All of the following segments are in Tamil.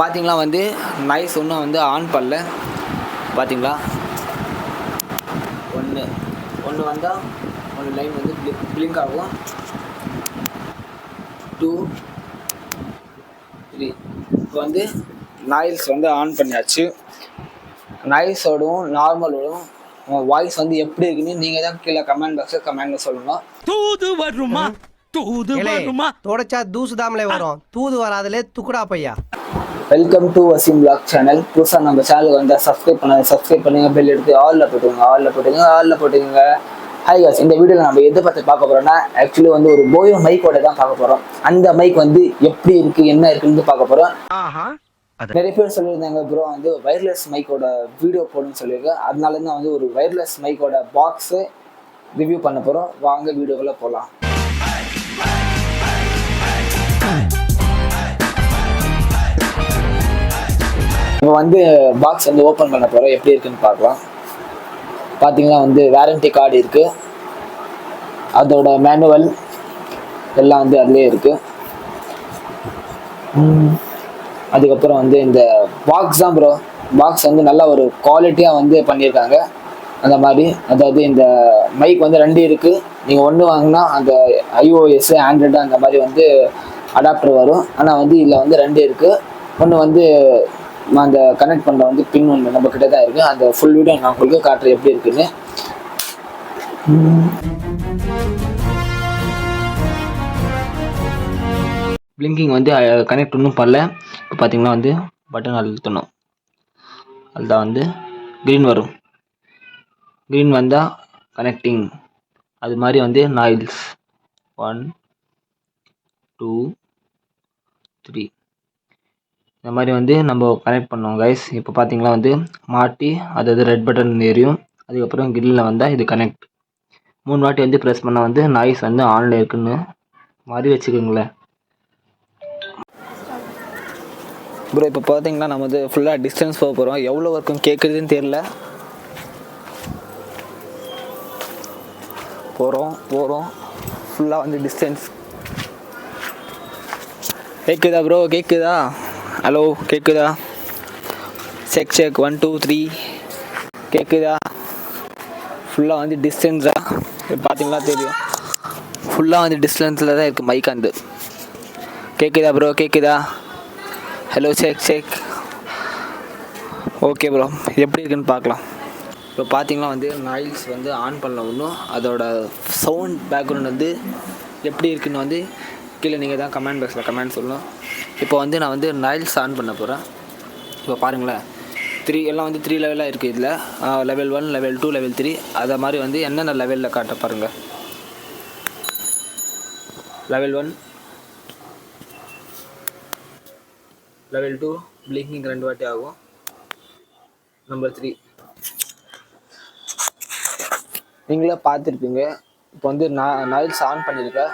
பார்த்தீங்களா வந்து நாய்ஸ் ஒன்றும் வந்து ஆன் பண்ணல. பார்த்தீங்களா, ஒன்று வந்தால் ஒன்று லைன் வந்து பிளிங்க் ஆகும். 2 3 இப்போ வந்து நாய்ஸ் வந்து ஆன் பண்ணியாச்சு. நாய்ஸோடவும் நார்மலோடும் வாய்ஸ் வந்து எப்படி இருக்குன்னு நீங்கள் தான் கீழே கமெண்டில் சொல்லணும். தூது வருமா தொடச்சா தூசு தாமலே வரும், தூது வராதுலே துக்குடா பையா. Welcome to Waseem vlog channel. புதுசாக நம்ம சேனலுக்கு வந்து சப்ஸ்கிரைப் பண்ணுங்க, பெல் எடுத்து ஆலில் போட்டுங்க. ஹாய் காய்ஸ், இந்த வீடியோவில் நம்ம எதை பற்றி பார்க்க போகிறோம்னா, ஆக்சுவலி வந்து ஒரு போயோ மைக்கோட தான் பார்க்க போகிறோம். அந்த மைக் வந்து எப்படி இருக்குது, என்ன இருக்குன்னு பார்க்க போகிறோம். நிறைய பேர் சொல்லியிருந்தாங்க ப்ரோ வந்து வயர்லெஸ் மைக்கோட வீடியோ போடுன்னு சொல்லியிருக்கேன். அதனால தான் வந்து ஒரு வயர்லெஸ் மைக்கோட பாக்ஸு ரிவ்யூ பண்ண போகிறோம். வாங்க வீடியோக்குள்ளே போகலாம். இப்போ வந்து பாக்ஸ் வந்து ஓப்பன் பண்ண போகிறோம், எப்படி இருக்குன்னு பார்க்கலாம். பார்த்தீங்கன்னா வந்து வாரண்டி கார்டு இருக்குது, அதோட மேனுவல் எல்லாம் வந்து அதுலேயே இருக்குது. அதுக்கப்புறம் வந்து இந்த பாக்ஸ் தான் ப்ரோ, பாக்ஸ் வந்து நல்லா ஒரு குவாலிட்டியாக வந்து பண்ணியிருக்காங்க. அந்த மாதிரி அதாவது இந்த மைக் வந்து 2 இருக்குது. நீங்கள் ஒன்று வாங்கினா அந்த iOS ஆண்ட்ராய்டு அந்த மாதிரி வந்து அடாப்டர் வரும். ஆனால் வந்து இதில் வந்து 2 இருக்குது. ஒன்று வந்து அந்த கனெக்ட் பண்ணுற வந்து பின் ஒன்று நம்ம கிட்ட தான் இருக்குது. அந்த ஃபுல் வீடியோ நான் உங்களுக்கு காட்டுறேன் எப்படி இருக்குன்னு. பிளிங்கிங் வந்து கனெக்ட் ஒன்றும் பண்ணல. இப்போ பார்த்தீங்கன்னா வந்து பட்டன் அழுத்தணும், அதுதான் வந்து க்ரீன் வரும். க்ரீன் வந்தால் கனெக்டிங். அது மாதிரி வந்து நாய்ஸ் 1 2 3 இந்த மாதிரி வந்து நம்ம கனெக்ட் பண்ணுவோம் கைஸ். இப்போ பார்த்தீங்களா வந்து மாட்டி அதாவது ரெட் பட்டன் எரியும். அதுக்கப்புறம் க்ரீனில் வந்தால் இது கனெக்ட். 3 வாட்டி வந்து ப்ரெஸ் பண்ணால் வந்து நாய்ஸ் வந்து ஆனில் இருக்குன்னு மாதிரி வச்சுக்கோங்களேன் ப்ரோ. இப்போ பார்த்தீங்கன்னா நம்ம வந்து ஃபுல்லாக டிஸ்டன்ஸ் போக போகிறோம். எவ்வளோ வரைக்கும் கேட்குறதுன்னு தெரில. போகிறோம் ஃபுல்லாக வந்து டிஸ்டன்ஸ். கேட்குதா ப்ரோ? கேட்குதா? ஹலோ, கேட்குதா? செக் 1 2 3 கேட்குதா? ஃபுல்லாக வந்து டிஸ்டன்ஸாக பார்த்தீங்களா தெரியும். ஃபுல்லாக வந்து டிஸ்டன்ஸில் தான் இருக்குது மைக். அந்த கேட்குதா ப்ரோ? கேட்குதா? Hello, check. ஓகே ப்ரோ, எப்படி இருக்குன்னு பார்க்கலாம். இப்போ பார்த்தீங்கன்னா வந்து நாய்ஸ் வந்து ஆன் பண்ணல ஒன்றும். அதோட சவுண்ட் பேக்ரவுண்ட் வந்து எப்படி இருக்குன்னு வந்து கீழே நீங்கள் தான் கமெண்ட் சொல்லணும். இப்போ வந்து நான் வந்து நாய்ஸ் ஆன் பண்ண போகிறேன். இப்போ பாருங்களேன், 3 எல்லாம் வந்து 3 லெவலாக இருக்குது. இதில் லெவல் 1 லெவல் 2 லெவல் 3 அதை மாதிரி வந்து என்னென்ன லெவலில் காட்ட பாருங்கள். லெவல் 1 லெவல் 2 பிளிங்கிங் 2 வாட்டி ஆகும். நம்பர் 3 நீங்களே பார்த்துருப்பீங்க. இப்போ வந்து நாய்ஸ் ஆன் பண்ணியிருக்கேன்.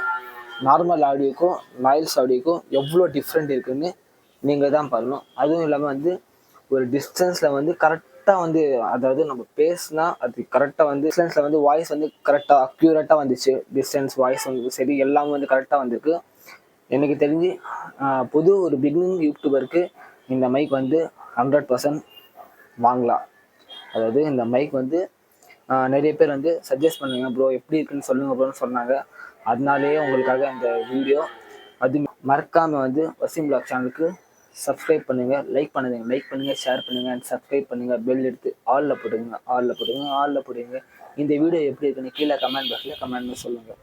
நார்மல் ஆடியோக்கும் நாய்ஸ் ஆடியோக்கும் எவ்வளோ டிஃப்ரெண்ட் இருக்குதுன்னு நீங்கள் தான் பண்ணணும். அதுவும் இல்லாமல் வந்து ஒரு டிஸ்டன்ஸில் வந்து கரெக்டாக வந்து அதாவது நம்ம பேசினா அது கரெக்டாக வந்து டிஸ்டன்ஸில் வந்து வாய்ஸ் வந்து கரெக்டாக அக்யூரேட்டாக வந்துச்சு. டிஸ்டன்ஸ் வாய்ஸ் வந்து சரி எல்லாமே வந்து கரெக்டாக வந்திருக்கு. எனக்கு தெரிஞ்சு புது ஒரு பிகினிங் யூடியூபருக்கு இந்த மைக் வந்து 100% வாங்கலாம். அதாவது இந்த மைக் வந்து நிறைய பேர் வந்து சஜஸ்ட் பண்ணுங்க ப்ரோ, எப்படி இருக்குன்னு சொல்லுங்க ப்ரோன்னு சொன்னாங்க. அதனாலேயே உங்களுக்காக இந்த வீடியோ. அது மறக்காமல் வந்து வசீம் விலாக் சேனலுக்கு சப்ஸ்கிரைப் பண்ணுங்கள், லைக் பண்ணுங்கள், ஷேர் பண்ணுங்கள் அண்ட் சப்ஸ்கிரைப் பண்ணுங்கள். பெல் எடுத்து ஆலில் போடுங்க. இந்த வீடியோ எப்படி இருக்குன்னு கீழே கமெண்ட் பாக்ஸில் சொல்லுங்கள்.